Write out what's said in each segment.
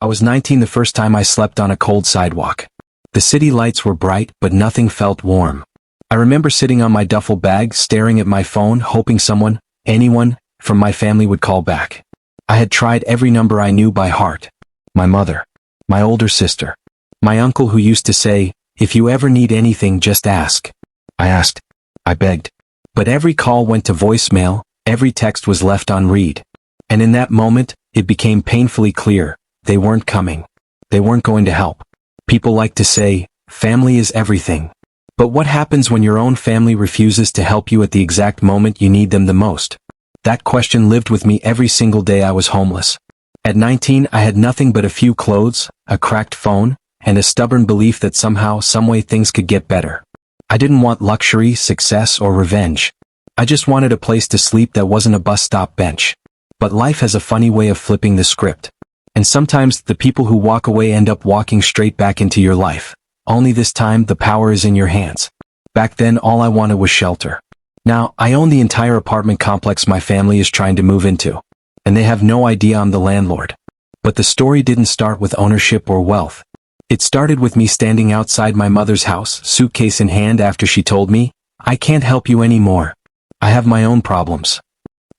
I was 19 the first time I slept on a cold sidewalk. The city lights were bright, but nothing felt warm. I remember sitting on my duffel bag, staring at my phone, hoping someone, anyone, from my family would call back. I had tried every number I knew by heart. My mother, my older sister, my uncle who used to say, "If you ever need anything, just ask." I asked. I begged. But every call went to voicemail, every text was left unread. And in that moment, it became painfully clear, they weren't coming. They weren't going to help. People like to say, family is everything. But what happens when your own family refuses to help you at the exact moment you need them the most? That question lived with me every single day I was homeless. At 19, I had nothing but a few clothes, a cracked phone, and a stubborn belief that somehow, someway things could get better. I didn't want luxury, success, or revenge. I just wanted a place to sleep that wasn't a bus stop bench. But life has a funny way of flipping the script. And sometimes, the people who walk away end up walking straight back into your life. Only this time, the power is in your hands. Back then, all I wanted was shelter. Now, I own the entire apartment complex my family is trying to move into. And they have no idea I'm the landlord. But the story didn't start with ownership or wealth. It started with me standing outside my mother's house, suitcase in hand, after she told me, "I can't help you anymore. I have my own problems."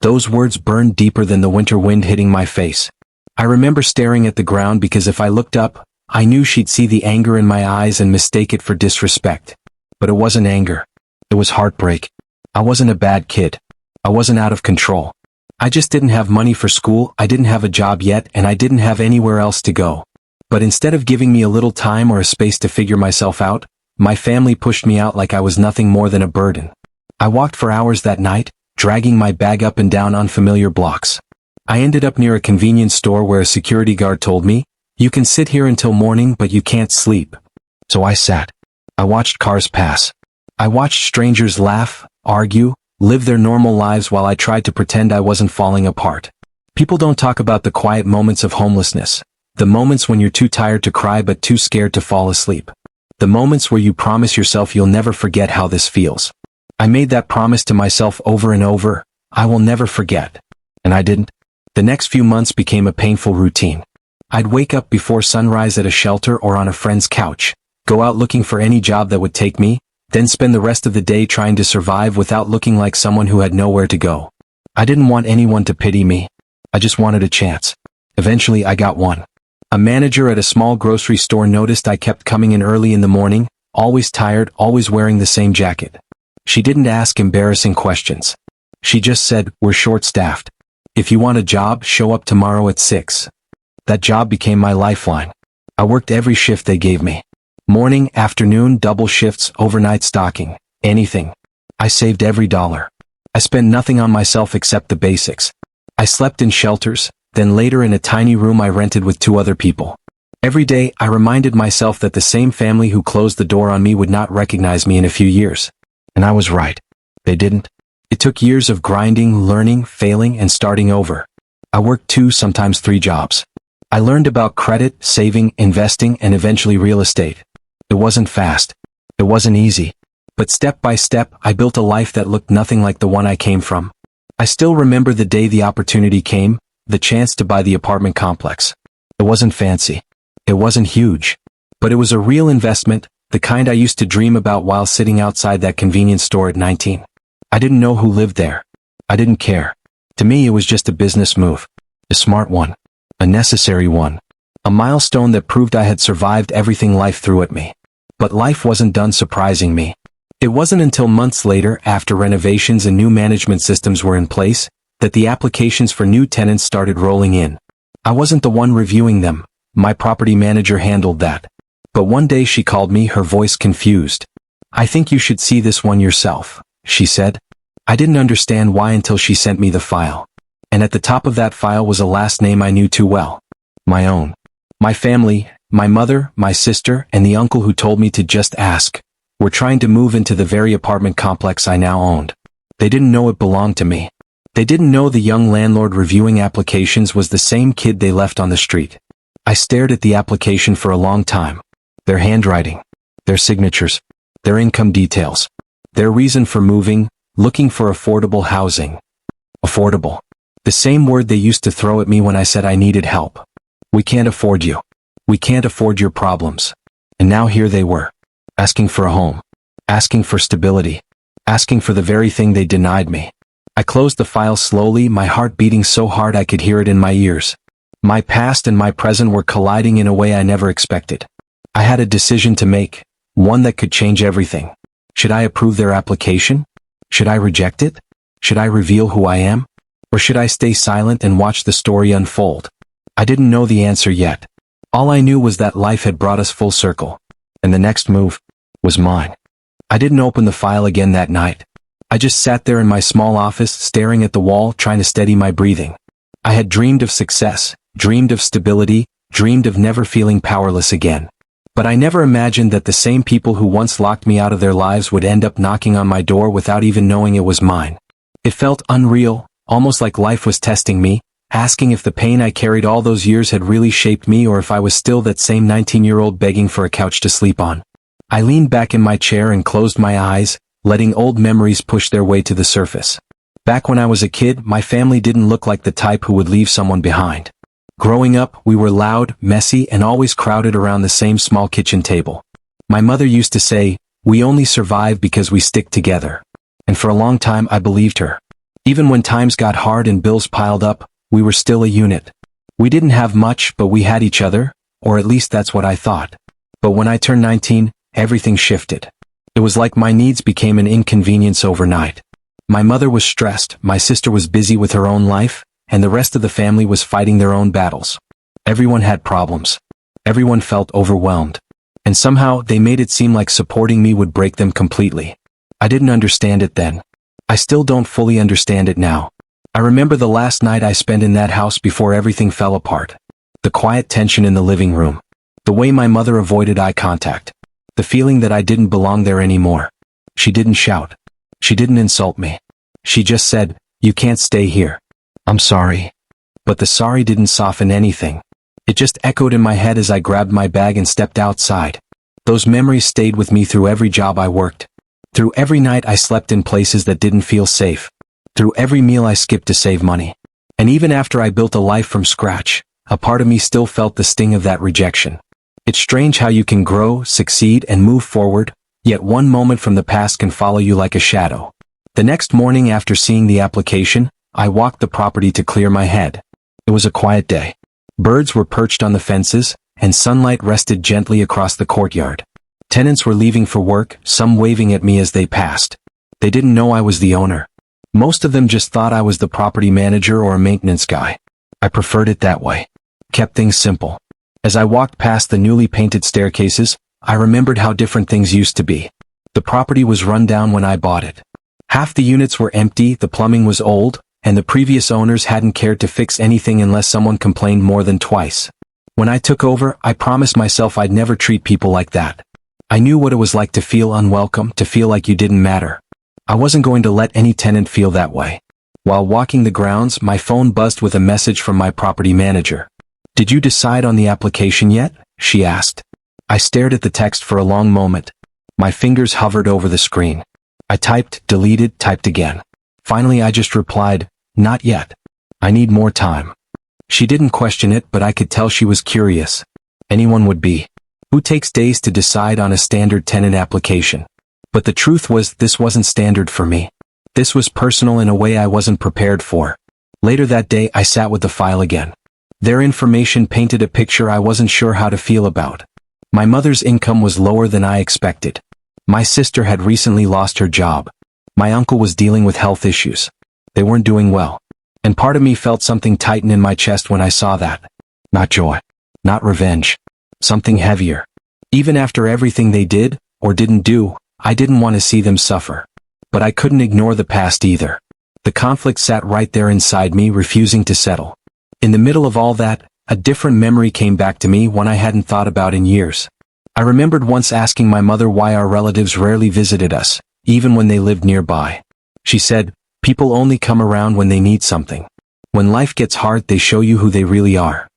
Those words burned deeper than the winter wind hitting my face. I remember staring at the ground because if I looked up, I knew she'd see the anger in my eyes and mistake it for disrespect. But it wasn't anger. It was heartbreak. I wasn't a bad kid. I wasn't out of control. I just didn't have money for school, I didn't have a job yet, and I didn't have anywhere else to go. But instead of giving me a little time or a space to figure myself out, my family pushed me out like I was nothing more than a burden. I walked for hours that night, dragging my bag up and down unfamiliar blocks. I ended up near a convenience store where a security guard told me, "You can sit here until morning, but you can't sleep." So I sat. I watched cars pass. I watched strangers laugh, argue, live their normal lives while I tried to pretend I wasn't falling apart. People don't talk about the quiet moments of homelessness. The moments when you're too tired to cry but too scared to fall asleep. The moments where you promise yourself you'll never forget how this feels. I made that promise to myself over and over, I will never forget. And I didn't. The next few months became a painful routine. I'd wake up before sunrise at a shelter or on a friend's couch, go out looking for any job that would take me, then spend the rest of the day trying to survive without looking like someone who had nowhere to go. I didn't want anyone to pity me. I just wanted a chance. Eventually I got one. A manager at a small grocery store noticed I kept coming in early in the morning, always tired, always wearing the same jacket. She didn't ask embarrassing questions. She just said, "We're short-staffed. If you want a job, show up tomorrow at 6. That job became my lifeline. I worked every shift they gave me. Morning, afternoon, double shifts, overnight stocking, anything. I saved every dollar. I spent nothing on myself except the basics. I slept in shelters, then later in a tiny room I rented with 2 other people. Every day, I reminded myself that the same family who closed the door on me would not recognize me in a few years. And I was right. They didn't. It took years of grinding, learning, failing, and starting over. I worked 2, sometimes 3 jobs. I learned about credit, saving, investing, and eventually real estate. It wasn't fast. It wasn't easy. But step by step, I built a life that looked nothing like the one I came from. I still remember the day the opportunity came, the chance to buy the apartment complex. It wasn't fancy. It wasn't huge. But it was a real investment, the kind I used to dream about while sitting outside that convenience store at 19. I didn't know who lived there. I didn't care. To me, it was just a business move. A smart one. A necessary one. A milestone that proved I had survived everything life threw at me. But life wasn't done surprising me. It wasn't until months later, after renovations and new management systems were in place, that the applications for new tenants started rolling in. I wasn't the one reviewing them. My property manager handled that. But one day she called me, her voice confused. "I think you should see this one yourself," she said. I didn't understand why until she sent me the file. And at the top of that file was a last name I knew too well. My own. My family, my mother, my sister, and the uncle who told me to just ask, were trying to move into the very apartment complex I now owned. They didn't know it belonged to me. They didn't know the young landlord reviewing applications was the same kid they left on the street. I stared at the application for a long time. Their handwriting, their signatures, their income details, their reason for moving, looking for affordable housing. Affordable. The same word they used to throw at me when I said I needed help. We can't afford you. We can't afford your problems. And now here they were, asking for a home, asking for stability, asking for the very thing they denied me. I closed the file slowly, my heart beating so hard I could hear it in my ears. My past and my present were colliding in a way I never expected. I had a decision to make, one that could change everything. Should I approve their application? Should I reject it? Should I reveal who I am? Or should I stay silent and watch the story unfold? I didn't know the answer yet. All I knew was that life had brought us full circle, and the next move was mine. I didn't open the file again that night. I just sat there in my small office, staring at the wall, trying to steady my breathing. I had dreamed of success, dreamed of stability, dreamed of never feeling powerless again. But I never imagined that the same people who once locked me out of their lives would end up knocking on my door without even knowing it was mine. It felt unreal, almost like life was testing me, asking if the pain I carried all those years had really shaped me or if I was still that same 19-year-old begging for a couch to sleep on. I leaned back in my chair and closed my eyes, letting old memories push their way to the surface. Back when I was a kid, my family didn't look like the type who would leave someone behind. Growing up, we were loud, messy, and always crowded around the same small kitchen table. My mother used to say, "We only survive because we stick together." And for a long time I believed her. Even when times got hard and bills piled up, we were still a unit. We didn't have much, but we had each other, or at least that's what I thought. But when I turned 19, everything shifted. It was like my needs became an inconvenience overnight. My mother was stressed, my sister was busy with her own life, and the rest of the family was fighting their own battles. Everyone had problems. Everyone felt overwhelmed. And somehow they made it seem like supporting me would break them completely. I didn't understand it then. I still don't fully understand it now. I remember the last night I spent in that house before everything fell apart. The quiet tension in the living room. The way my mother avoided eye contact. The feeling that I didn't belong there anymore. She didn't shout. She didn't insult me. She just said, "You can't stay here." "I'm sorry." But the sorry didn't soften anything. It just echoed in my head as I grabbed my bag and stepped outside. Those memories stayed with me through every job I worked. Through every night I slept in places that didn't feel safe. Through every meal I skipped to save money. And even after I built a life from scratch, a part of me still felt the sting of that rejection. It's strange how you can grow, succeed, and move forward, yet one moment from the past can follow you like a shadow. The next morning after seeing the application, I walked the property to clear my head. It was a quiet day. Birds were perched on the fences, and sunlight rested gently across the courtyard. Tenants were leaving for work, some waving at me as they passed. They didn't know I was the owner. Most of them just thought I was the property manager or a maintenance guy. I preferred it that way. Kept things simple. As I walked past the newly painted staircases, I remembered how different things used to be. The property was run down when I bought it. Half the units were empty, the plumbing was old, and the previous owners hadn't cared to fix anything unless someone complained more than twice. When I took over, I promised myself I'd never treat people like that. I knew what it was like to feel unwelcome, to feel like you didn't matter. I wasn't going to let any tenant feel that way. While walking the grounds, my phone buzzed with a message from my property manager. "Did you decide on the application yet?" she asked. I stared at the text for a long moment. My fingers hovered over the screen. I typed, deleted, typed again. Finally I just replied, "Not yet. I need more time." She didn't question it, but I could tell she was curious. Anyone would be. Who takes days to decide on a standard tenant application? But the truth was, this wasn't standard for me. This was personal in a way I wasn't prepared for. Later that day I sat with the file again. Their information painted a picture I wasn't sure how to feel about. My mother's income was lower than I expected. My sister had recently lost her job. My uncle was dealing with health issues. They weren't doing well. And part of me felt something tighten in my chest when I saw that. Not joy. Not revenge. Something heavier. Even after everything they did, or didn't do, I didn't want to see them suffer. But I couldn't ignore the past either. The conflict sat right there inside me, refusing to settle. In the middle of all that, a different memory came back to me, one I hadn't thought about in years. I remembered once asking my mother why our relatives rarely visited us, even when they lived nearby. She said, "People only come around when they need something. When life gets hard, they show you who they really are."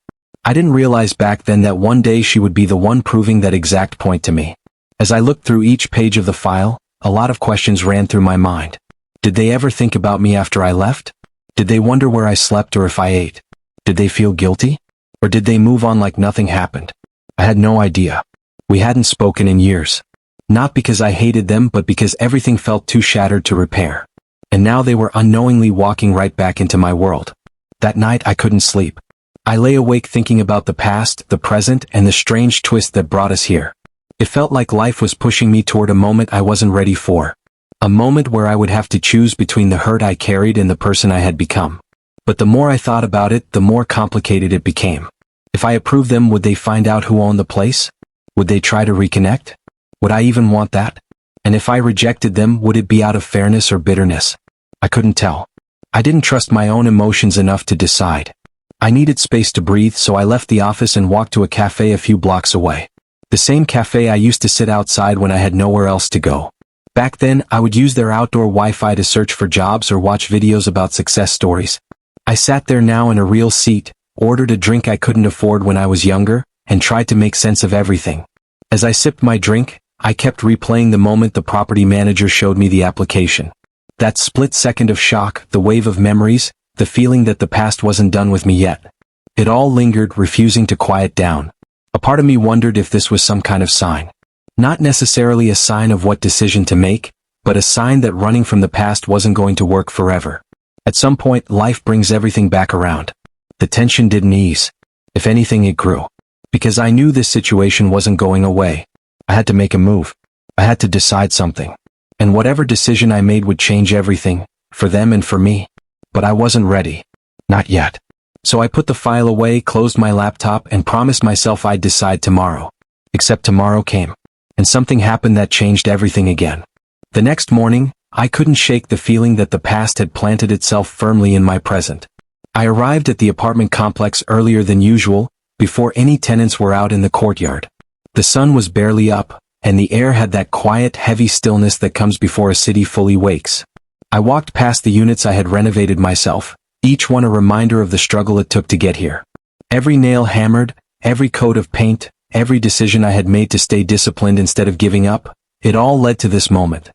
I didn't realize back then that one day she would be the one proving that exact point to me. As I looked through each page of the file, a lot of questions ran through my mind. Did they ever think about me after I left? Did they wonder where I slept or if I ate? Did they feel guilty? Or did they move on like nothing happened? I had no idea. We hadn't spoken in years. Not because I hated them, but because everything felt too shattered to repair. And now they were unknowingly walking right back into my world. That night I couldn't sleep. I lay awake thinking about the past, the present, and the strange twist that brought us here. It felt like life was pushing me toward a moment I wasn't ready for. A moment where I would have to choose between the hurt I carried and the person I had become. But the more I thought about it, the more complicated it became. If I approved them, would they find out who owned the place? Would they try to reconnect? Would I even want that? And if I rejected them, would it be out of fairness or bitterness? I couldn't tell. I didn't trust my own emotions enough to decide. I needed space to breathe, so I left the office and walked to a cafe a few blocks away. The same cafe I used to sit outside when I had nowhere else to go. Back then, I would use their outdoor Wi-Fi to search for jobs or watch videos about success stories. I sat there now in a real seat, ordered a drink I couldn't afford when I was younger, and tried to make sense of everything. As I sipped my drink, I kept replaying the moment the property manager showed me the application. That split second of shock, the wave of memories, the feeling that the past wasn't done with me yet. It all lingered, refusing to quiet down. A part of me wondered if this was some kind of sign. Not necessarily a sign of what decision to make, but a sign that running from the past wasn't going to work forever. At some point, life brings everything back around. The tension didn't ease. If anything, it grew. Because I knew this situation wasn't going away. I had to make a move. I had to decide something. And whatever decision I made would change everything, for them and for me. But I wasn't ready. Not yet. So I put the file away, closed my laptop, and promised myself I'd decide tomorrow. Except tomorrow came. And something happened that changed everything again. The next morning, I couldn't shake the feeling that the past had planted itself firmly in my present. I arrived at the apartment complex earlier than usual, before any tenants were out in the courtyard. The sun was barely up, and the air had that quiet, heavy stillness that comes before a city fully wakes. I walked past the units I had renovated myself, each one a reminder of the struggle it took to get here. Every nail hammered, every coat of paint, every decision I had made to stay disciplined instead of giving up, it all led to this moment.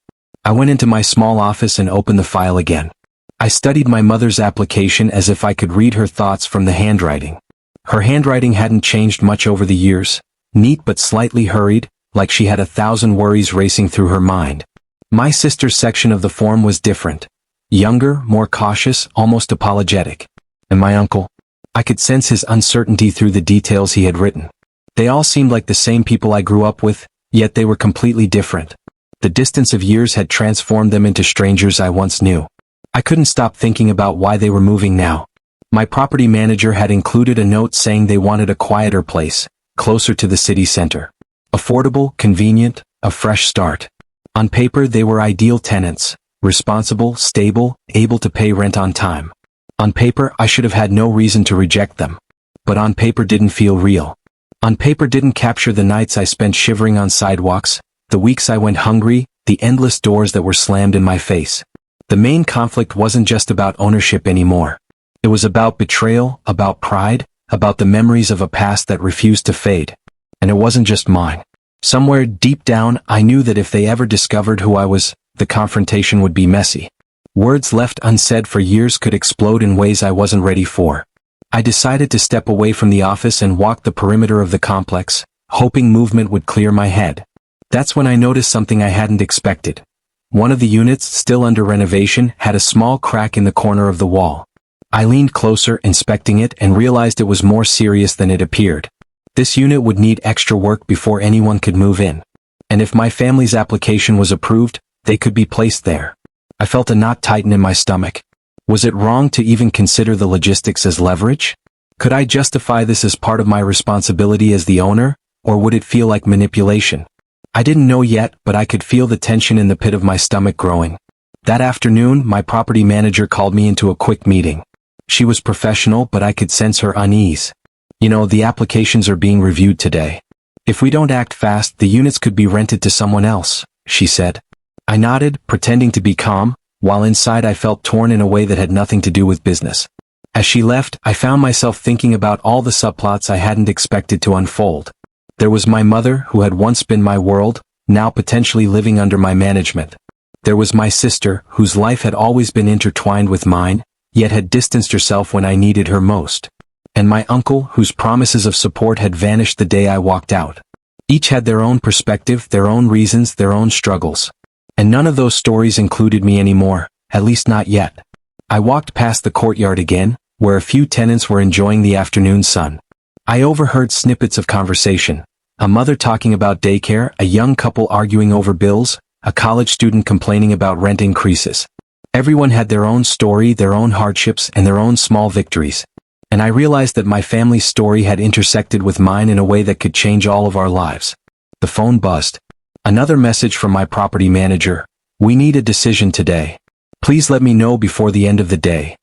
I went into my small office and opened the file again. I studied my mother's application as if I could read her thoughts from the handwriting. Her handwriting hadn't changed much over the years, neat but slightly hurried, like she had 1,000 worries racing through her mind. My sister's section of the form was different. Younger, more cautious, almost apologetic. And my uncle? I could sense his uncertainty through the details he had written. They all seemed like the same people I grew up with, yet they were completely different. The distance of years had transformed them into strangers I once knew. I couldn't stop thinking about why they were moving now. My property manager had included a note saying they wanted a quieter place, closer to the city center. Affordable, convenient, a fresh start. On paper, they were ideal tenants, responsible, stable, able to pay rent on time. On paper, I should have had no reason to reject them. But on paper didn't feel real. On paper didn't capture the nights I spent shivering on sidewalks, the weeks I went hungry, the endless doors that were slammed in my face. The main conflict wasn't just about ownership anymore. It was about betrayal, about pride, about the memories of a past that refused to fade. And it wasn't just mine. Somewhere deep down, I knew that if they ever discovered who I was, the confrontation would be messy. Words left unsaid for years could explode in ways I wasn't ready for. I decided to step away from the office and walk the perimeter of the complex, hoping movement would clear my head. That's when I noticed something I hadn't expected. One of the units, still under renovation, had a small crack in the corner of the wall. I leaned closer, inspecting it, and realized it was more serious than it appeared. This unit would need extra work before anyone could move in. And if my family's application was approved, they could be placed there. I felt a knot tighten in my stomach. Was it wrong to even consider the logistics as leverage? Could I justify this as part of my responsibility as the owner, or would it feel like manipulation? I didn't know yet, but I could feel the tension in the pit of my stomach growing. That afternoon, my property manager called me into a quick meeting. She was professional, but I could sense her unease. You know, the applications are being reviewed today. If we don't act fast, the units could be rented to someone else, she said. I nodded, pretending to be calm, while inside I felt torn in a way that had nothing to do with business. As she left, I found myself thinking about all the subplots I hadn't expected to unfold. There was my mother, who had once been my world, now potentially living under my management. There was my sister, whose life had always been intertwined with mine, yet had distanced herself when I needed her most. and my uncle, whose promises of support had vanished the day I walked out. Each had their own perspective, their own reasons, their own struggles. And none of those stories included me anymore, at least not yet. I walked past the courtyard again, where a few tenants were enjoying the afternoon sun. I overheard snippets of conversation. A mother talking about daycare, a young couple arguing over bills, a college student complaining about rent increases. Everyone had their own story, their own hardships, and their own small victories. And I realized that my family's story had intersected with mine in a way that could change all of our lives. The phone buzzed. Another message from my property manager. We need a decision today. Please let me know before the end of the day.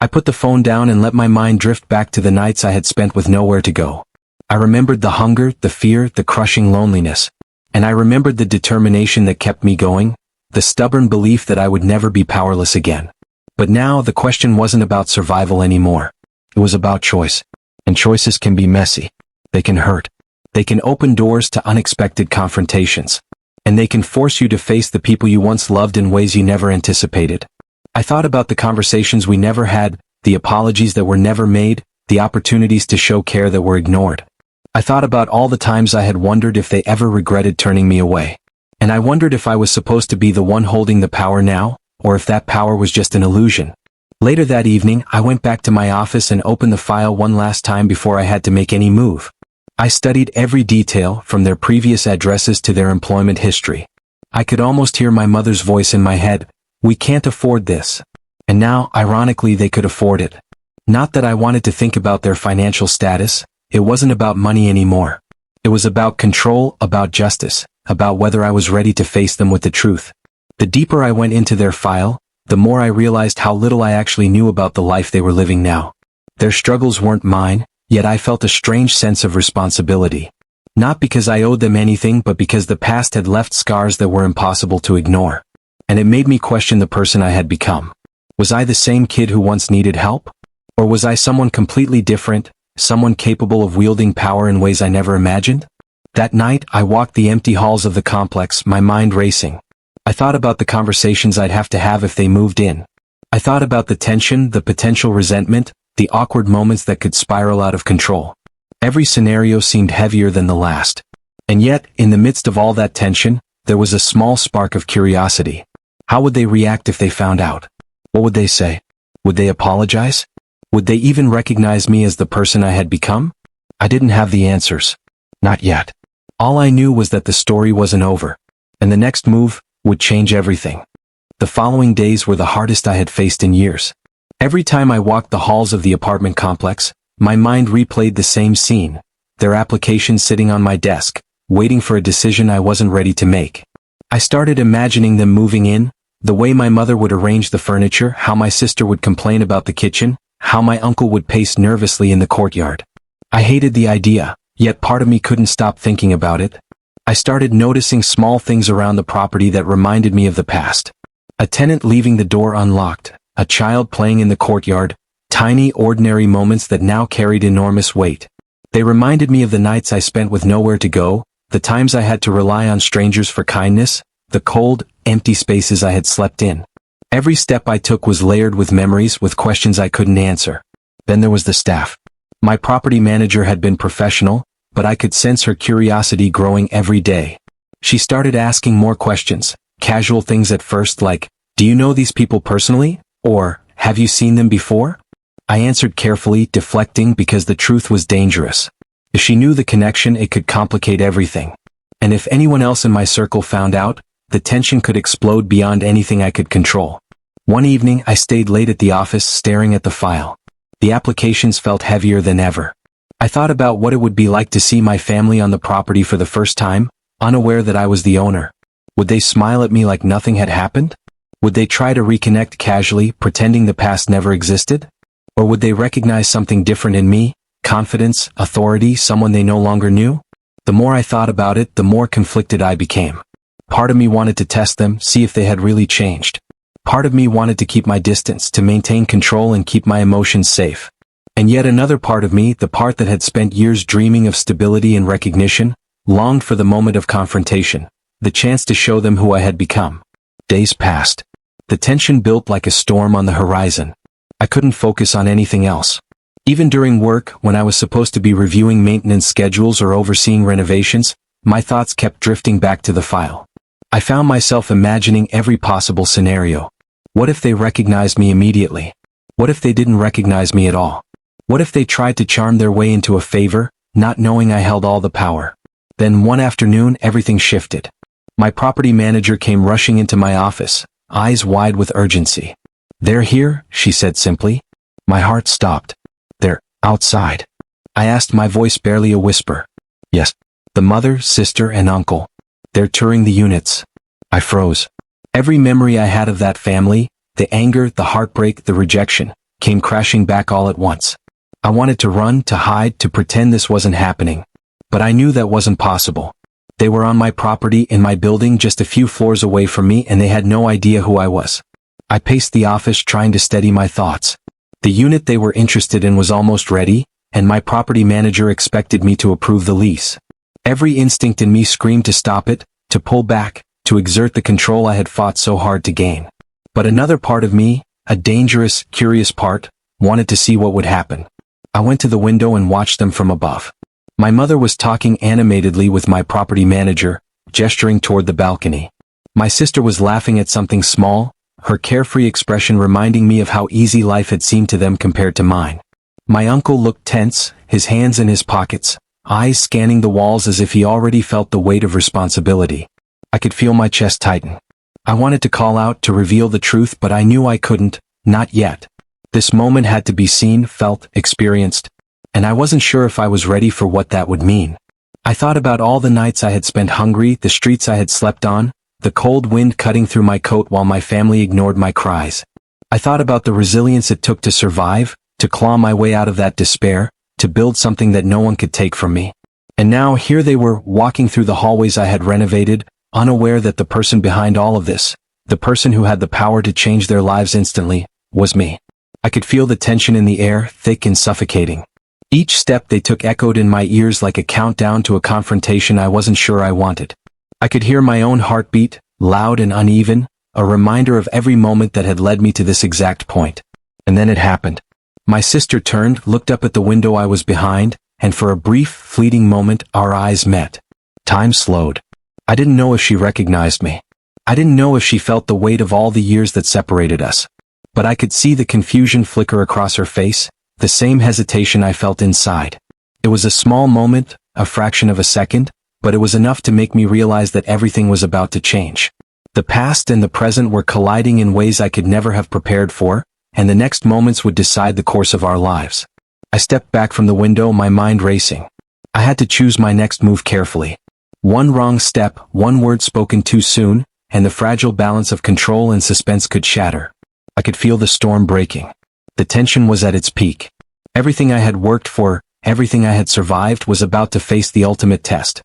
I put the phone down and let my mind drift back to the nights I had spent with nowhere to go. I remembered the hunger, the fear, the crushing loneliness. And I remembered the determination that kept me going, the stubborn belief that I would never be powerless again. But now the question wasn't about survival anymore. It was about choice. And choices can be messy. They can hurt. They can open doors to unexpected confrontations. And they can force you to face the people you once loved in ways you never anticipated. I thought about the conversations we never had, the apologies that were never made, the opportunities to show care that were ignored. I thought about all the times I had wondered if they ever regretted turning me away. And I wondered if I was supposed to be the one holding the power now, or if that power was just an illusion. Later that evening, I went back to my office and opened the file one last time before I had to make any move. I studied every detail, from their previous addresses to their employment history. I could almost hear my mother's voice in my head. We can't afford this. And now, ironically, they could afford it. Not that I wanted to think about their financial status. It wasn't about money anymore. It was about control, about justice, about whether I was ready to face them with the truth. The deeper I went into their file, the more I realized how little I actually knew about the life they were living now. Their struggles weren't mine, yet I felt a strange sense of responsibility. Not because I owed them anything, but because the past had left scars that were impossible to ignore. And it made me question the person I had become. Was I the same kid who once needed help? Or was I someone completely different, someone capable of wielding power in ways I never imagined? That night, I walked the empty halls of the complex, my mind racing. I thought about the conversations I'd have to have if they moved in. I thought about the tension, the potential resentment, the awkward moments that could spiral out of control. Every scenario seemed heavier than the last. And yet, in the midst of all that tension, there was a small spark of curiosity. How would they react if they found out? What would they say? Would they apologize? Would they even recognize me as the person I had become? I didn't have the answers. Not yet. All I knew was that the story wasn't over. And the next move would change everything. The following days were the hardest I had faced in years. Every time I walked the halls of the apartment complex, my mind replayed the same scene, their applications sitting on my desk, waiting for a decision I wasn't ready to make. I started imagining them moving in, the way my mother would arrange the furniture, how my sister would complain about the kitchen, how my uncle would pace nervously in the courtyard. I hated the idea, yet part of me couldn't stop thinking about it. I started noticing small things around the property that reminded me of the past. A tenant leaving the door unlocked, a child playing in the courtyard, tiny, ordinary moments that now carried enormous weight. They reminded me of the nights I spent with nowhere to go, the times I had to rely on strangers for kindness, the cold, empty spaces I had slept in. Every step I took was layered with memories, with questions I couldn't answer. Then there was the staff. My property manager had been professional, but I could sense her curiosity growing every day. She started asking more questions, casual things at first like, "Do you know these people personally?" Or, "Have you seen them before?" I answered carefully, deflecting because the truth was dangerous. If she knew the connection, it could complicate everything. And if anyone else in my circle found out, the tension could explode beyond anything I could control. One evening, I stayed late at the office staring at the file. The applications felt heavier than ever. I thought about what it would be like to see my family on the property for the first time, unaware that I was the owner. Would they smile at me like nothing had happened? Would they try to reconnect casually, pretending the past never existed? Or would they recognize something different in me, confidence, authority, someone they no longer knew? The more I thought about it, the more conflicted I became. Part of me wanted to test them, see if they had really changed. Part of me wanted to keep my distance, to maintain control and keep my emotions safe. And yet another part of me, the part that had spent years dreaming of stability and recognition, longed for the moment of confrontation, the chance to show them who I had become. Days passed. The tension built like a storm on the horizon. I couldn't focus on anything else. Even during work, when I was supposed to be reviewing maintenance schedules or overseeing renovations, my thoughts kept drifting back to the file. I found myself imagining every possible scenario. What if they recognized me immediately? What if they didn't recognize me at all? What if they tried to charm their way into a favor, not knowing I held all the power? Then one afternoon, everything shifted. My property manager came rushing into my office, eyes wide with urgency. "They're here," she said simply. My heart stopped. "They're outside?" I asked, my voice barely a whisper. "Yes. The mother, sister, and uncle. They're touring the units." I froze. Every memory I had of that family, the anger, the heartbreak, the rejection, came crashing back all at once. I wanted to run, to hide, to pretend this wasn't happening. But I knew that wasn't possible. They were on my property, in my building, just a few floors away from me, and they had no idea who I was. I paced the office, trying to steady my thoughts. The unit they were interested in was almost ready, and my property manager expected me to approve the lease. Every instinct in me screamed to stop it, to pull back, to exert the control I had fought so hard to gain. But another part of me, a dangerous, curious part, wanted to see what would happen. I went to the window and watched them from above. My mother was talking animatedly with my property manager, gesturing toward the balcony. My sister was laughing at something small, her carefree expression reminding me of how easy life had seemed to them compared to mine. My uncle looked tense, his hands in his pockets, eyes scanning the walls as if he already felt the weight of responsibility. I could feel my chest tighten. I wanted to call out, to reveal the truth, but I knew I couldn't, not yet. This moment had to be seen, felt, experienced, and I wasn't sure if I was ready for what that would mean. I thought about all the nights I had spent hungry, the streets I had slept on, the cold wind cutting through my coat while my family ignored my cries. I thought about the resilience it took to survive, to claw my way out of that despair, to build something that no one could take from me. And now here they were, walking through the hallways I had renovated, unaware that the person behind all of this, the person who had the power to change their lives instantly, was me. I could feel the tension in the air, thick and suffocating. Each step they took echoed in my ears like a countdown to a confrontation I wasn't sure I wanted. I could hear my own heartbeat, loud and uneven, a reminder of every moment that had led me to this exact point. And then it happened. My sister turned, looked up at the window I was behind, and for a brief, fleeting moment, our eyes met. Time slowed. I didn't know if she recognized me. I didn't know if she felt the weight of all the years that separated us. But I could see the confusion flicker across her face, the same hesitation I felt inside. It was a small moment, a fraction of a second, but it was enough to make me realize that everything was about to change. The past and the present were colliding in ways I could never have prepared for, and the next moments would decide the course of our lives. I stepped back from the window, my mind racing. I had to choose my next move carefully. One wrong step, one word spoken too soon, and the fragile balance of control and suspense could shatter. I could feel the storm breaking. The tension was at its peak. Everything I had worked for, everything I had survived, was about to face the ultimate test.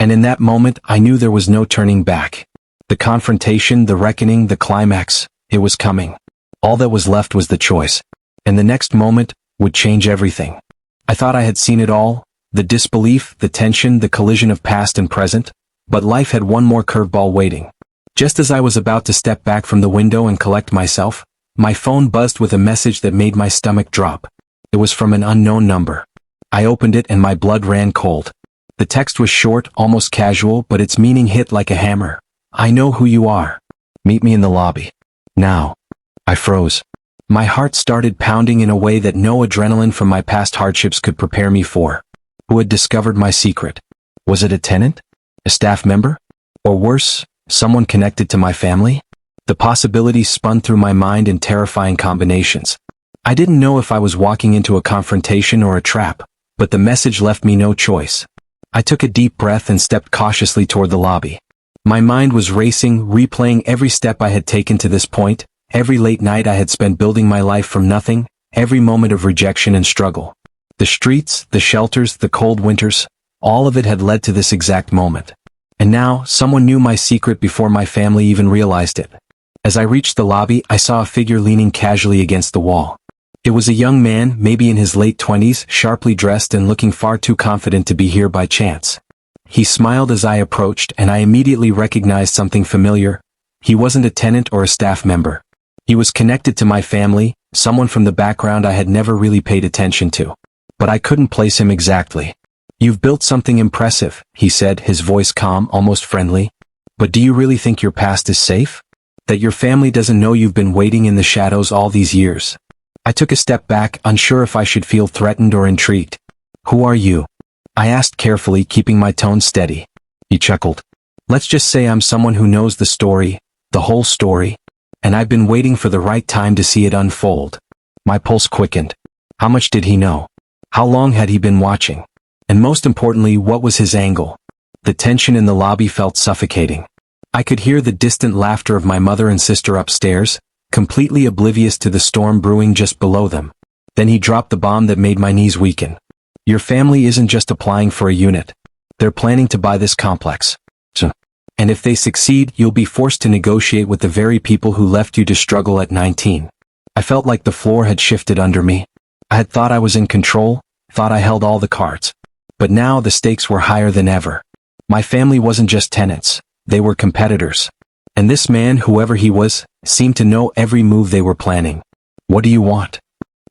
And in that moment, I knew there was no turning back. The confrontation, the reckoning, the climax, it was coming. All that was left was the choice. And the next moment would change everything. I thought I had seen it all, the disbelief, the tension, the collision of past and present, but life had one more curveball waiting. Just as I was about to step back from the window and collect myself, my phone buzzed with a message that made my stomach drop. It was from an unknown number. I opened it and my blood ran cold. The text was short, almost casual, but its meaning hit like a hammer. "I know who you are. Meet me in the lobby. Now." I froze. My heart started pounding in a way that no adrenaline from my past hardships could prepare me for. Who had discovered my secret? Was it a tenant? A staff member? Or worse, someone connected to my family? The possibilities spun through my mind in terrifying combinations. I didn't know if I was walking into a confrontation or a trap, but the message left me no choice. I took a deep breath and stepped cautiously toward the lobby. My mind was racing, replaying every step I had taken to this point, every late night I had spent building my life from nothing, every moment of rejection and struggle. The streets, the shelters, the cold winters, all of it had led to this exact moment. And now, someone knew my secret before my family even realized it. As I reached the lobby, I saw a figure leaning casually against the wall. It was a young man, maybe in his late 20s, sharply dressed and looking far too confident to be here by chance. He smiled as I approached, and I immediately recognized something familiar. He wasn't a tenant or a staff member. He was connected to my family, someone from the background I had never really paid attention to. But I couldn't place him exactly. "You've built something impressive," he said, his voice calm, almost friendly. "But do you really think your past is safe? That your family doesn't know you've been waiting in the shadows all these years?" I took a step back, unsure if I should feel threatened or intrigued. "Who are you?" I asked carefully, keeping my tone steady. He chuckled. "Let's just say I'm someone who knows the story, the whole story. And I've been waiting for the right time to see it unfold." My pulse quickened. How much did he know? How long had he been watching? And most importantly, what was his angle? The tension in the lobby felt suffocating. I could hear the distant laughter of my mother and sister upstairs, completely oblivious to the storm brewing just below them. Then he dropped the bomb that made my knees weaken. "Your family isn't just applying for a unit. They're planning to buy this complex. And if they succeed, you'll be forced to negotiate with the very people who left you to struggle at 19. I felt like the floor had shifted under me. I had thought I was in control, thought I held all the cards. But now the stakes were higher than ever. My family wasn't just tenants, they were competitors. And this man, whoever he was, seemed to know every move they were planning. "What do you want?"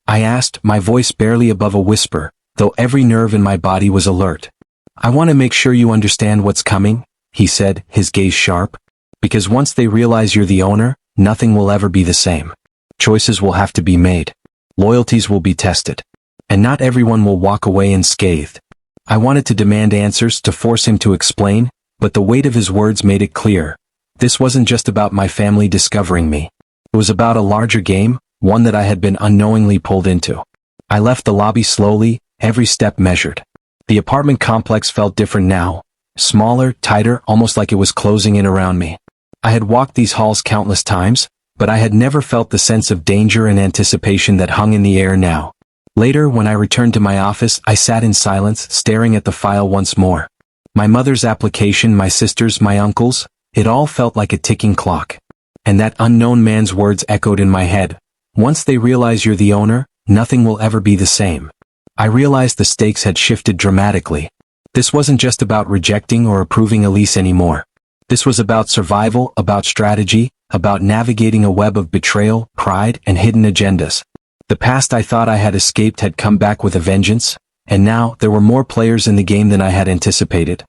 I asked, my voice barely above a whisper, though every nerve in my body was alert. "I want to make sure you understand what's coming," he said, his gaze sharp. "Because once they realize you're the owner, nothing will ever be the same. Choices will have to be made. Loyalties will be tested. And not everyone will walk away unscathed." I wanted to demand answers, to force him to explain, but the weight of his words made it clear. This wasn't just about my family discovering me. It was about a larger game, one that I had been unknowingly pulled into. I left the lobby slowly, every step measured. The apartment complex felt different now. Smaller, tighter, almost like it was closing in around me. I had walked these halls countless times, but I had never felt the sense of danger and anticipation that hung in the air now. Later, when I returned to my office, I sat in silence, staring at the file once more. My mother's application, my sister's, my uncle's, it all felt like a ticking clock. And that unknown man's words echoed in my head. "Once they realize you're the owner, nothing will ever be the same." I realized the stakes had shifted dramatically. This wasn't just about rejecting or approving a lease anymore. This was about survival, about strategy, about navigating a web of betrayal, pride, and hidden agendas. The past I thought I had escaped had come back with a vengeance, and now there were more players in the game than I had anticipated.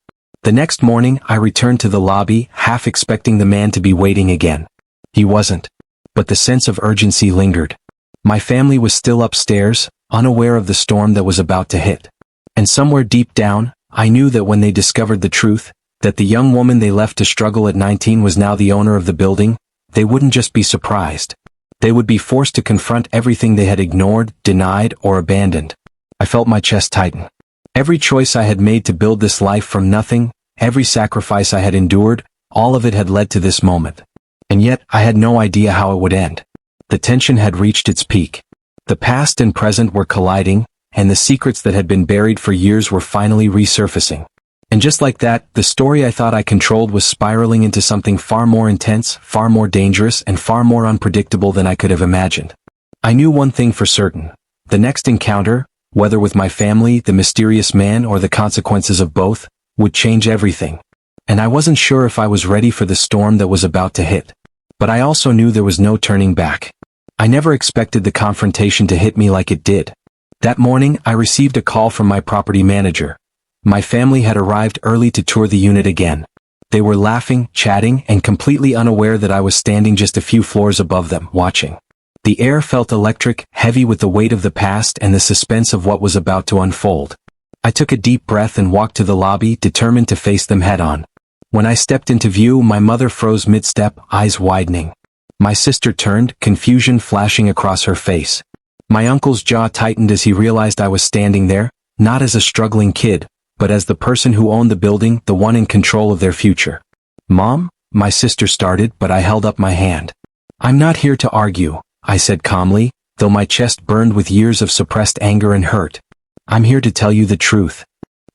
The next morning, I returned to the lobby, half expecting the man to be waiting again. He wasn't. But the sense of urgency lingered. My family was still upstairs, unaware of the storm that was about to hit. And somewhere deep down, I knew that when they discovered the truth, that the young woman they left to struggle at 19 was now the owner of the building, they wouldn't just be surprised. They would be forced to confront everything they had ignored, denied, or abandoned. I felt my chest tighten. Every choice I had made to build this life from nothing, every sacrifice I had endured, all of it had led to this moment. And yet, I had no idea how it would end. The tension had reached its peak. The past and present were colliding, and the secrets that had been buried for years were finally resurfacing. And just like that, the story I thought I controlled was spiraling into something far more intense, far more dangerous, and far more unpredictable than I could have imagined. I knew one thing for certain. The next encounter, whether with my family, the mysterious man, or the consequences of both, would change everything. And I wasn't sure if I was ready for the storm that was about to hit. But I also knew there was no turning back. I never expected the confrontation to hit me like it did. That morning, I received a call from my property manager. My family had arrived early to tour the unit again. They were laughing, chatting, and completely unaware that I was standing just a few floors above them, watching. The air felt electric, heavy with the weight of the past and the suspense of what was about to unfold. I took a deep breath and walked to the lobby, determined to face them head-on. When I stepped into view, my mother froze mid-step, eyes widening. My sister turned, confusion flashing across her face. My uncle's jaw tightened as he realized I was standing there, not as a struggling kid, but as the person who owned the building, the one in control of their future. "Mom?" my sister started, but I held up my hand. "I'm not here to argue," I said calmly, though my chest burned with years of suppressed anger and hurt. "I'm here to tell you the truth."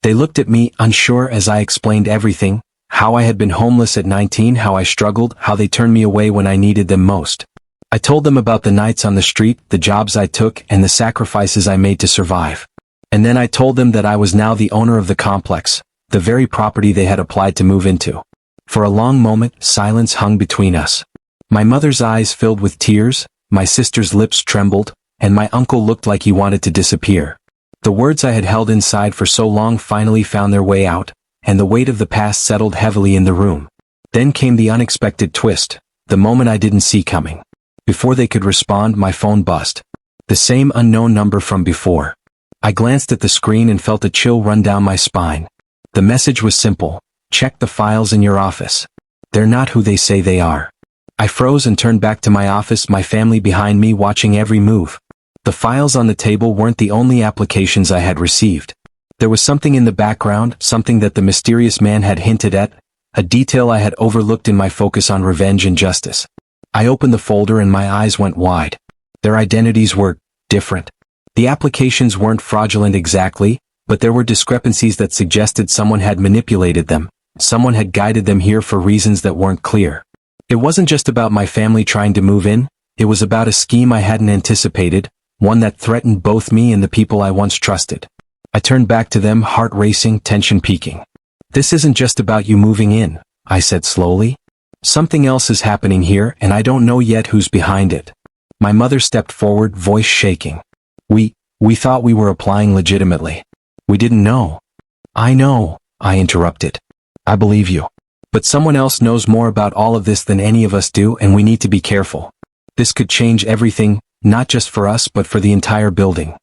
They looked at me, unsure, as I explained everything, how I had been homeless at 19, how I struggled, how they turned me away when I needed them most. I told them about the nights on the street, the jobs I took, and the sacrifices I made to survive. And then I told them that I was now the owner of the complex, the very property they had applied to move into. For a long moment, silence hung between us. My mother's eyes filled with tears, my sister's lips trembled, and my uncle looked like he wanted to disappear. The words I had held inside for so long finally found their way out, and the weight of the past settled heavily in the room. Then came the unexpected twist, the moment I didn't see coming. Before they could respond, my phone buzzed. The same unknown number from before. I glanced at the screen and felt a chill run down my spine. The message was simple: check the files in your office. They're not who they say they are. I froze and turned back to my office, my family behind me watching every move. The files on the table weren't the only applications I had received. There was something in the background, something that the mysterious man had hinted at, a detail I had overlooked in my focus on revenge and justice. I opened the folder and my eyes went wide. Their identities were different. The applications weren't fraudulent exactly, but there were discrepancies that suggested someone had manipulated them. Someone had guided them here for reasons that weren't clear. It wasn't just about my family trying to move in, it was about a scheme I hadn't anticipated, one that threatened both me and the people I once trusted. I turned back to them, heart racing, tension peaking. This isn't just about you moving in, I said slowly. Something else is happening here, and I don't know yet who's behind it. My mother stepped forward, voice shaking. We thought we were applying legitimately. We didn't know. I know, I interrupted. I believe you. But someone else knows more about all of this than any of us do, and we need to be careful. This could change everything, not just for us but for the entire building.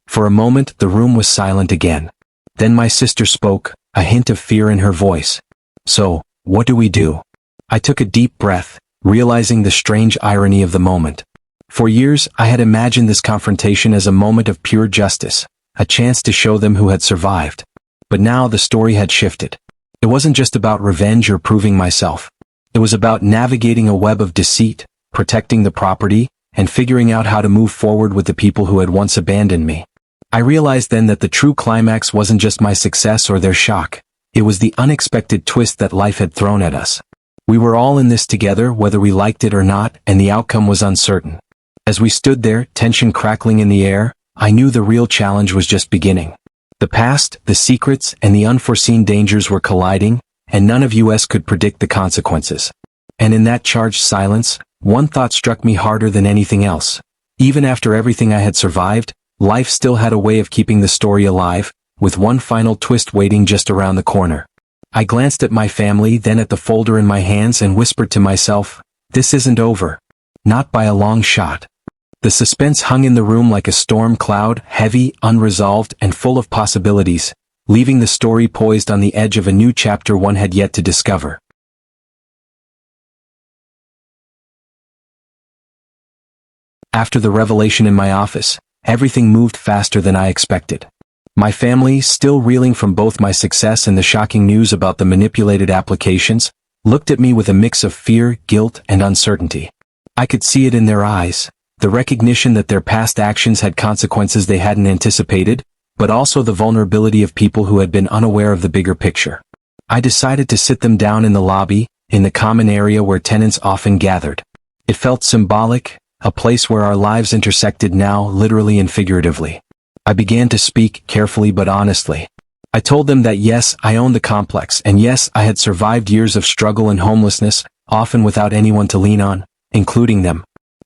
For a moment, the room was silent again. Then my sister spoke, a hint of fear in her voice. So, what do we do? I took a deep breath, realizing the strange irony of the moment. For years, I had imagined this confrontation as a moment of pure justice, a chance to show them who had survived. But now the story had shifted. It wasn't just about revenge or proving myself. It was about navigating a web of deceit, protecting the property, and figuring out how to move forward with the people who had once abandoned me. I realized then that the true climax wasn't just my success or their shock. It was the unexpected twist that life had thrown at us. We were all in this together, whether we liked it or not, and the outcome was uncertain. As we stood there, tension crackling in the air, I knew the real challenge was just beginning. The past, the secrets, and the unforeseen dangers were colliding, and none of us could predict the consequences. And in that charged silence, one thought struck me harder than anything else. Even after everything I had survived, life still had a way of keeping the story alive, with one final twist waiting just around the corner. I glanced at my family, then at the folder in my hands, and whispered to myself, "This isn't over. Not by a long shot." The suspense hung in the room like a storm cloud, heavy, unresolved, and full of possibilities, leaving the story poised on the edge of a new chapter one had yet to discover. After the revelation in my office, everything moved faster than I expected. My family, still reeling from both my success and the shocking news about the manipulated applications, looked at me with a mix of fear, guilt, and uncertainty. I could see it in their eyes. The recognition that their past actions had consequences they hadn't anticipated, but also the vulnerability of people who had been unaware of the bigger picture. I decided to sit them down in the lobby, in the common area where tenants often gathered. It felt symbolic, a place where our lives intersected now, literally and figuratively. I began to speak, carefully but honestly. I told them that yes, I owned the complex, and yes, I had survived years of struggle and homelessness, often without anyone to lean on, including them.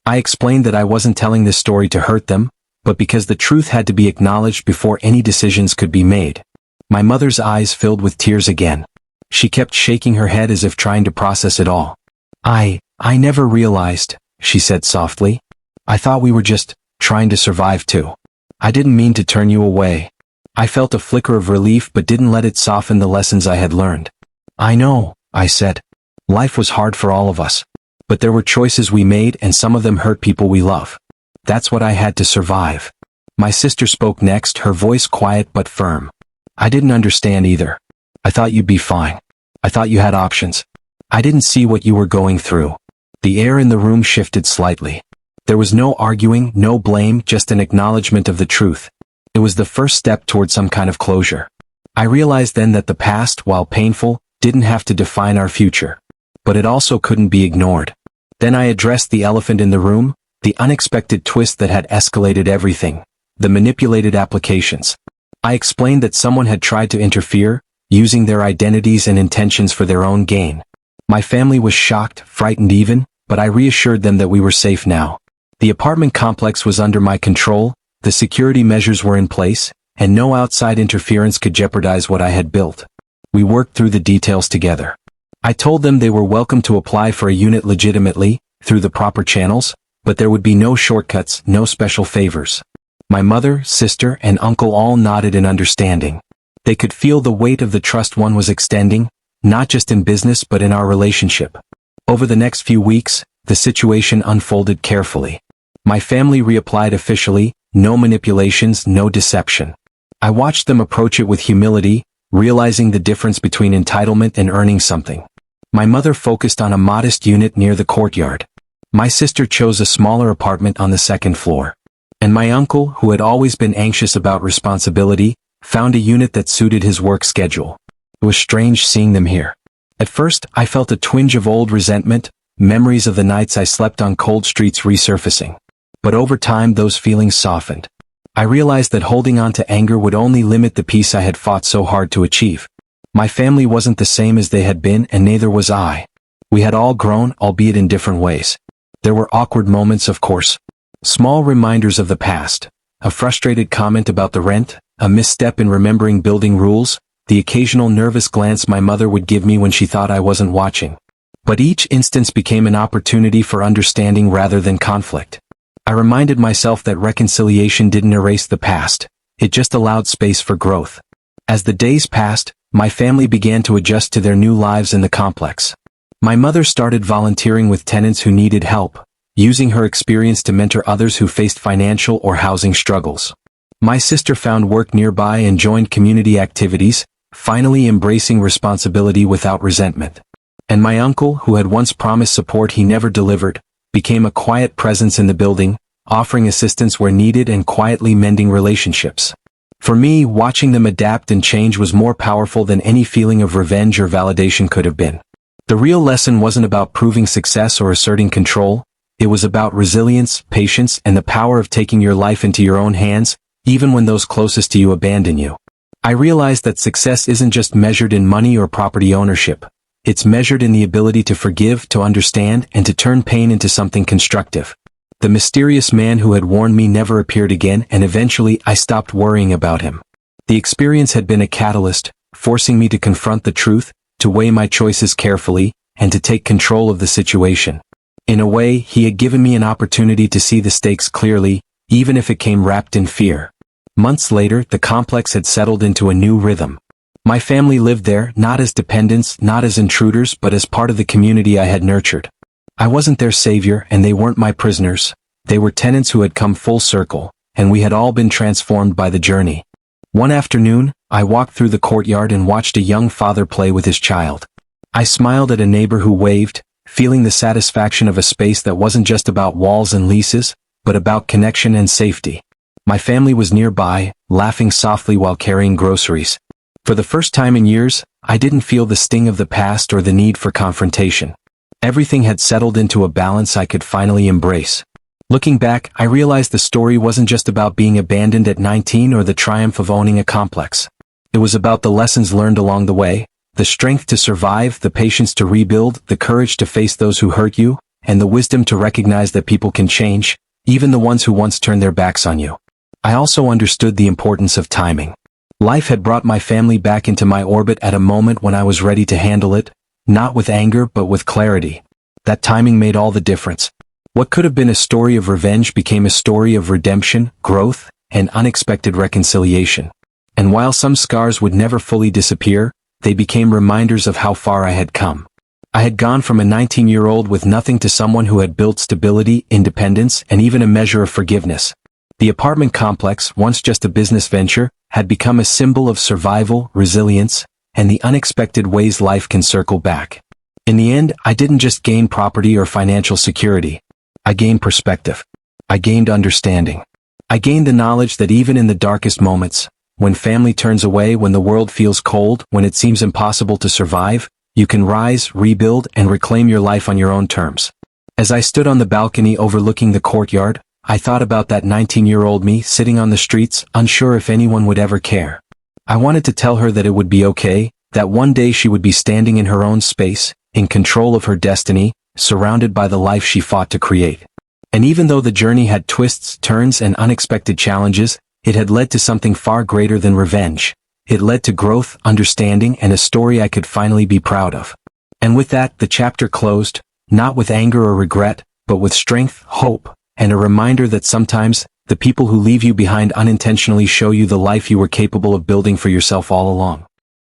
I explained that I wasn't telling this story to hurt them, but because the truth had to be acknowledged before any decisions could be made. My mother's eyes filled with tears again. She kept shaking her head as if trying to process it all. I never realized, she said softly. I thought we were just trying to survive too. I didn't mean to turn you away. I felt a flicker of relief but didn't let it soften the lessons I had learned. I know, I said. Life was hard for all of us. But there were choices we made and some of them hurt people we love. That's what I had to survive. My sister spoke next, her voice quiet but firm. I didn't understand either. I thought you'd be fine. I thought you had options. I didn't see what you were going through. The air in the room shifted slightly. There was no arguing, no blame, just an acknowledgement of the truth. It was the first step toward some kind of closure. I realized then that the past, while painful, didn't have to define our future. But it also couldn't be ignored. Then I addressed the elephant in the room, the unexpected twist that had escalated everything, the manipulated applications. I explained that someone had tried to interfere, using their identities and intentions for their own gain. My family was shocked, frightened even, but I reassured them that we were safe now. The apartment complex was under my control, the security measures were in place, and no outside interference could jeopardize what I had built. We worked through the details together. I told them they were welcome to apply for a unit legitimately, through the proper channels, but there would be no shortcuts, no special favors. My mother, sister, and uncle all nodded in understanding. They could feel the weight of the trust one was extending, not just in business but in our relationship. Over the next few weeks, the situation unfolded carefully. My family reapplied officially, no manipulations, no deception. I watched them approach it with humility, realizing the difference between entitlement and earning something. My mother focused on a modest unit near the courtyard. My sister chose a smaller apartment on the second floor. And my uncle, who had always been anxious about responsibility, found a unit that suited his work schedule. It was strange seeing them here. At first, I felt a twinge of old resentment, memories of the nights I slept on cold streets resurfacing. But over time those feelings softened. I realized that holding on to anger would only limit the peace I had fought so hard to achieve. My family wasn't the same as they had been, and neither was I. We had all grown, albeit in different ways. There were awkward moments, of course. Small reminders of the past. A frustrated comment about the rent, a misstep in remembering building rules, the occasional nervous glance my mother would give me when she thought I wasn't watching. But each instance became an opportunity for understanding rather than conflict. I reminded myself that reconciliation didn't erase the past, it just allowed space for growth. As the days passed, my family began to adjust to their new lives in the complex. My mother started volunteering with tenants who needed help, using her experience to mentor others who faced financial or housing struggles. My sister found work nearby and joined community activities, finally embracing responsibility without resentment. And my uncle, who had once promised support he never delivered, became a quiet presence in the building, offering assistance where needed and quietly mending relationships. For me, watching them adapt and change was more powerful than any feeling of revenge or validation could have been. The real lesson wasn't about proving success or asserting control, it was about resilience, patience, and the power of taking your life into your own hands, even when those closest to you abandon you. I realized that success isn't just measured in money or property ownership. It's measured in the ability to forgive, to understand, and to turn pain into something constructive. The mysterious man who had warned me never appeared again, and eventually I stopped worrying about him. The experience had been a catalyst, forcing me to confront the truth, to weigh my choices carefully, and to take control of the situation. In a way, he had given me an opportunity to see the stakes clearly, even if it came wrapped in fear. Months later, the complex had settled into a new rhythm. My family lived there, not as dependents, not as intruders, but as part of the community I had nurtured. I wasn't their savior, and they weren't my prisoners. They were tenants who had come full circle, and we had all been transformed by the journey. One afternoon, I walked through the courtyard and watched a young father play with his child. I smiled at a neighbor who waved, feeling the satisfaction of a space that wasn't just about walls and leases, but about connection and safety. My family was nearby, laughing softly while carrying groceries. For the first time in years, I didn't feel the sting of the past or the need for confrontation. Everything had settled into a balance I could finally embrace. Looking back, I realized the story wasn't just about being abandoned at 19 or the triumph of owning a complex. It was about the lessons learned along the way, the strength to survive, the patience to rebuild, the courage to face those who hurt you, and the wisdom to recognize that people can change, even the ones who once turned their backs on you. I also understood the importance of timing. Life had brought my family back into my orbit at a moment when I was ready to handle it, not with anger but with clarity. That timing made all the difference. What could have been a story of revenge became a story of redemption, growth, and unexpected reconciliation. And while some scars would never fully disappear, they became reminders of how far I had come. I had gone from a 19-year-old with nothing to someone who had built stability, independence, and even a measure of forgiveness. The apartment complex, once just a business venture, had become a symbol of survival, resilience, and the unexpected ways life can circle back. In the end, I didn't just gain property or financial security. I gained perspective. I gained understanding. I gained the knowledge that even in the darkest moments, when family turns away, when the world feels cold, when it seems impossible to survive, you can rise, rebuild, and reclaim your life on your own terms. As I stood on the balcony overlooking the courtyard, I thought about that 19-year-old me sitting on the streets, unsure if anyone would ever care. I wanted to tell her that it would be okay, that one day she would be standing in her own space, in control of her destiny, surrounded by the life she fought to create. And even though the journey had twists, turns, and unexpected challenges, it had led to something far greater than revenge. It led to growth, understanding, and a story I could finally be proud of. And with that, the chapter closed, not with anger or regret, but with strength, hope, and a reminder that sometimes, the people who leave you behind unintentionally show you the life you were capable of building for yourself all along.